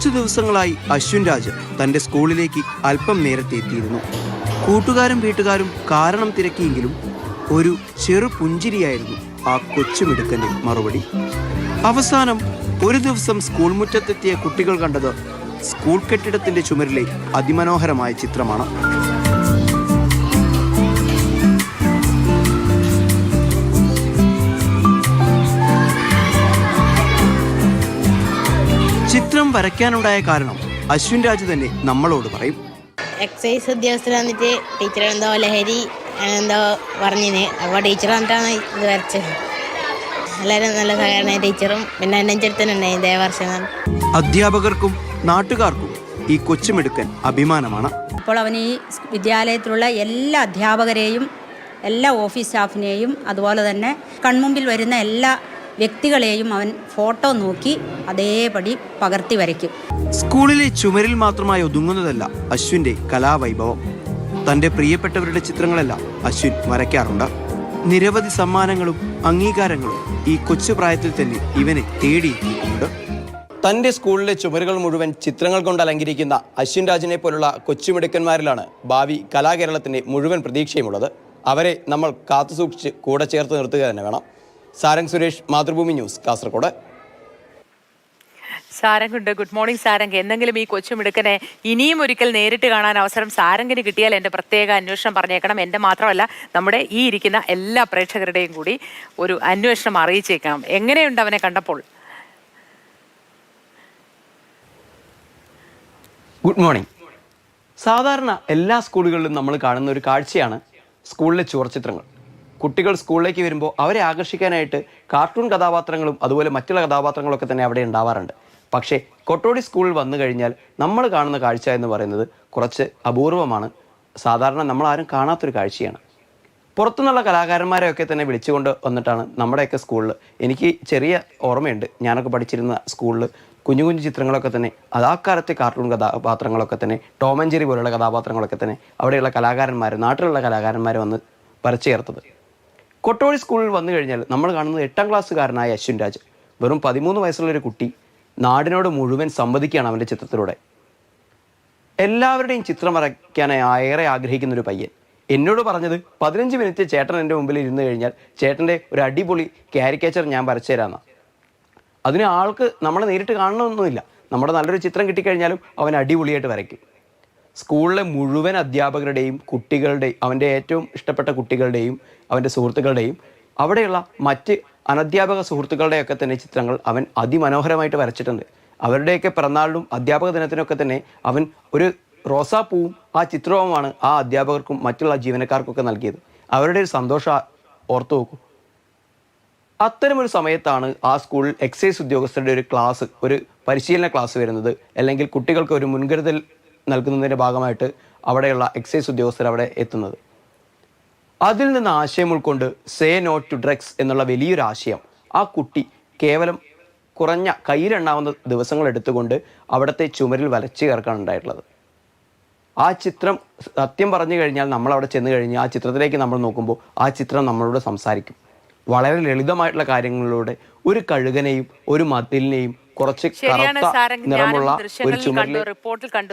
കുറച്ചു ദിവസങ്ങളായി അശ്വിൻ രാജ് തന്റെ സ്കൂളിലേക്ക് അല്പം നേരത്തെ എത്തിയിരുന്നു. കൂട്ടുകാരും വീട്ടുകാരും കാരണം തിരക്കിയെങ്കിലും ഒരു ചെറു പുഞ്ചിരിയായിരുന്നു ആ കൊച്ചുമിടുക്കന്റെ മറുപടി. അവസാനം ഒരു ദിവസം സ്കൂൾ മുറ്റത്തെത്തിയ കുട്ടികൾ കണ്ടത് സ്കൂൾ കെട്ടിടത്തിന്റെ ചുമരിലെ അതിമനോഹരമായ ചിത്രമാണ്. ചിത്രം വരയ്ക്കാനുണ്ടായ കാരണം അശ്വിൻ രാജ് തന്നെ നമ്മളോട് പറയും. എക്സൈസ് ഉദ്യോഗസ്ഥർ വന്നിട്ട് ടീച്ചർ എന്തോ ലഹരി എന്തോ പറഞ്ഞിന്. അപ്പോൾ ടീച്ചർ വന്നിട്ടാണ് ഇത് വരച്ചത്. എല്ലാവരും നല്ല സഹകരണ ടീച്ചറും പിന്നെ എൻ്റെ ചെറുത്തനുണ്ടായി ഇതേ വർഷം. അധ്യാപകർക്കും നാട്ടുകാർക്കും ഈ കൊച്ചുമിടുക്കൻ അഭിമാനമാണ്. അപ്പോൾ അവൻ ഈ വിദ്യാലയത്തിലുള്ള എല്ലാ അധ്യാപകരെയും എല്ലാ ഓഫീസ് സ്റ്റാഫിനെയും അതുപോലെ തന്നെ കൺമുമ്പിൽ വരുന്ന എല്ലാ വ്യക്തികളെയും അവൻ ഫോട്ടോ നോക്കി അതേപടി പകർത്തി വരയ്ക്കും. സ്കൂളിലെ ചുമരിൽ മാത്രമായി ഒതുങ്ങുന്നതല്ല അശ്വിന്റെ കലാവൈഭവം. തന്റെ പ്രിയപ്പെട്ടവരുടെ ചിത്രങ്ങളെല്ലാം അശ്വിൻ വരയ്ക്കാറുണ്ട്. നിരവധി സമ്മാനങ്ങളും അംഗീകാരങ്ങളും ഈ കൊച്ചു പ്രായത്തിൽ തന്നെ ഇവനെ തേടിയെത്തിയിട്ടുണ്ട്. തന്റെ സ്കൂളിലെ ചുമരുകൾ മുഴുവൻ ചിത്രങ്ങൾ കൊണ്ട് അലങ്കരിക്കുന്ന അശ്വിൻ രാജിനെ പോലുള്ള കൊച്ചുമിടുക്കന്മാരിലാണ് ഭാവി കലാകേരളത്തിന്റെ മുഴുവൻ പ്രതീക്ഷയുമുള്ളത്. അവരെ നമ്മൾ കാത്തുസൂക്ഷിച്ച് കൂടെ ചേർത്ത് നിർത്തുക തന്നെ വേണം. സാരംഗ് സുരേഷ്, മാതൃഭൂമി ന്യൂസ്, കാസർഗോഡ്. സാരംഗുണ്ട്. Good morning Sarang. എന്തെങ്കിലും ഈ കൊച്ചുമിടുക്കനെ ഇനിയും ഒരിക്കൽ നേരിട്ട് കാണാൻ അവസരം സാരംഗിന് കിട്ടിയാൽ എൻ്റെ പ്രത്യേക അന്വേഷണം പറഞ്ഞേക്കണം. എൻ്റെ മാത്രമല്ല, നമ്മുടെ ഈ ഇരിക്കുന്ന എല്ലാ പ്രേക്ഷകരുടെയും കൂടി ഒരു അന്വേഷണം അറിയിച്ചേക്കണം. എങ്ങനെയുണ്ട് അവനെ കണ്ടപ്പോൾ? Good morning. സാധാരണ എല്ലാ സ്കൂളുകളിലും നമ്മൾ കാണുന്ന ഒരു കാഴ്ചയാണ് സ്കൂളിലെ ചുവർച്ചിത്രങ്ങൾ. കുട്ടികൾ സ്കൂളിലേക്ക് വരുമ്പോൾ അവരെ ആകർഷിക്കാനായിട്ട് കാർട്ടൂൺ കഥാപാത്രങ്ങളും അതുപോലെ മറ്റുള്ള കഥാപാത്രങ്ങളൊക്കെ തന്നെ അവിടെ ഉണ്ടാവാറുണ്ട്. പക്ഷേ കൊട്ടോടി സ്കൂളിൽ വന്നു കഴിഞ്ഞാൽ നമ്മൾ കാണുന്ന കാഴ്ച എന്ന് പറയുന്നത് കുറച്ച് അപൂർവമാണ്. സാധാരണ നമ്മളാരും കാണാത്തൊരു കാഴ്ചയാണ്. പുറത്തുനിന്നുള്ള കലാകാരന്മാരെയൊക്കെ തന്നെ വിളിച്ചുകൊണ്ട് വന്നിട്ടാണ് നമ്മുടെയൊക്കെ സ്കൂളിൽ, എനിക്ക് ചെറിയ ഓർമ്മയുണ്ട്, ഞാനൊക്കെ പഠിച്ചിരുന്ന സ്കൂളിൽ കുഞ്ഞു കുഞ്ഞു ചിത്രങ്ങളൊക്കെ തന്നെ അതാക്കാലത്തെ കാർട്ടൂൺ കഥാപാത്രങ്ങളൊക്കെ തന്നെ ടോം ആൻഡ് ജെറി പോലുള്ള കഥാപാത്രങ്ങളൊക്കെ തന്നെ അവിടെയുള്ള കലാകാരന്മാർ, നാട്ടിലുള്ള കലാകാരന്മാർ വന്ന് വരച്ചു ചേർത്തത്. കൊട്ടോടി സ്കൂളിൽ വന്നു കഴിഞ്ഞാൽ നമ്മൾ കാണുന്നത് 8ാം ക്ലാസ്സുകാരനായ അശ്വിൻ രാജ്. വെറും 13 വയസ്സുള്ളൊരു കുട്ടി നാടിനോട് മുഴുവൻ സംവദിക്കുകയാണ് അവൻ്റെ ചിത്രത്തിലൂടെ. എല്ലാവരുടെയും ചിത്രം വരയ്ക്കാനായി ഏറെ ആഗ്രഹിക്കുന്നൊരു പയ്യൻ. എന്നോട് പറഞ്ഞത് 15 മിനിറ്റ് ചേട്ടൻ എൻ്റെ മുമ്പിൽ ഇരുന്ന് കഴിഞ്ഞാൽ ചേട്ടൻ്റെ ഒരു അടിപൊളി കാരിക്കേച്ചർ ഞാൻ വരച്ചു തരാമെന്നാണ്. അതിന് ആൾക്ക് നമ്മളെ നേരിട്ട് കാണണമെന്നൊന്നുമില്ല. നമ്മുടെ നല്ലൊരു ചിത്രം കിട്ടിക്കഴിഞ്ഞാലും അവൻ അടിപൊളിയായിട്ട് വരയ്ക്കും. സ്കൂളിലെ മുഴുവൻ അധ്യാപകരുടെയും കുട്ടികളുടെയും അവൻ്റെ ഏറ്റവും ഇഷ്ടപ്പെട്ട കുട്ടികളുടെയും അവൻ്റെ സുഹൃത്തുക്കളുടെയും അവിടെയുള്ള മറ്റ് അനധ്യാപക സുഹൃത്തുക്കളുടെയൊക്കെ തന്നെ ചിത്രങ്ങൾ അവൻ അതിമനോഹരമായിട്ട് വരച്ചിട്ടുണ്ട്. അവരുടെയൊക്കെ പിറന്നാളിനും അധ്യാപക ദിനത്തിനൊക്കെ തന്നെ അവൻ ഒരു റോസാപ്പൂവും ആ ചിത്രവുമാണ് ആ അധ്യാപകർക്കും മറ്റുള്ള ജീവനക്കാർക്കൊക്കെ നൽകിയത്. അവരുടെ ഒരു സന്തോഷം ഓർത്തു നോക്കൂ. അത്തരമൊരു സമയത്താണ് ആ സ്കൂളിൽ എക്സൈസ് ഉദ്യോഗസ്ഥരുടെ ഒരു ക്ലാസ്, ഒരു പരിശീലന ക്ലാസ് വരുന്നത്. അല്ലെങ്കിൽ കുട്ടികൾക്ക് ഒരു മുൻകരുതൽ നൽകുന്നതിൻ്റെ ഭാഗമായിട്ട് അവിടെയുള്ള എക്സൈസ് ഉദ്യോഗസ്ഥർ അവിടെ എത്തുന്നത്. അതിൽ നിന്ന് ആശയം ഉൾക്കൊണ്ട് സേ നോ ടു ഡ്രഗ്സ് എന്നുള്ള വലിയൊരു ആശയം ആ കുട്ടി കേവലം കുറഞ്ഞ കയ്യിലെണ്ണാവുന്ന ദിവസങ്ങൾ എടുത്തുകൊണ്ട് അവിടുത്തെ ചുമരിൽ വരച്ചു ചേർക്കാണ് ഉണ്ടായിട്ടുള്ളത്. ആ ചിത്രം സത്യം പറഞ്ഞു കഴിഞ്ഞാൽ നമ്മൾ അവിടെ ചെന്ന് കഴിഞ്ഞ് ആ ചിത്രത്തിലേക്ക് നമ്മൾ നോക്കുമ്പോൾ ആ ചിത്രം നമ്മളോട് സംസാരിക്കും. വളരെ ലളിതമായിട്ടുള്ള കാര്യങ്ങളിലൂടെ ഒരു കഴുകനെയും ഒരു മതിലിനെയും കുറച്ച് കറുത്ത നിറമുള്ള ഒരു ചുമരിൽ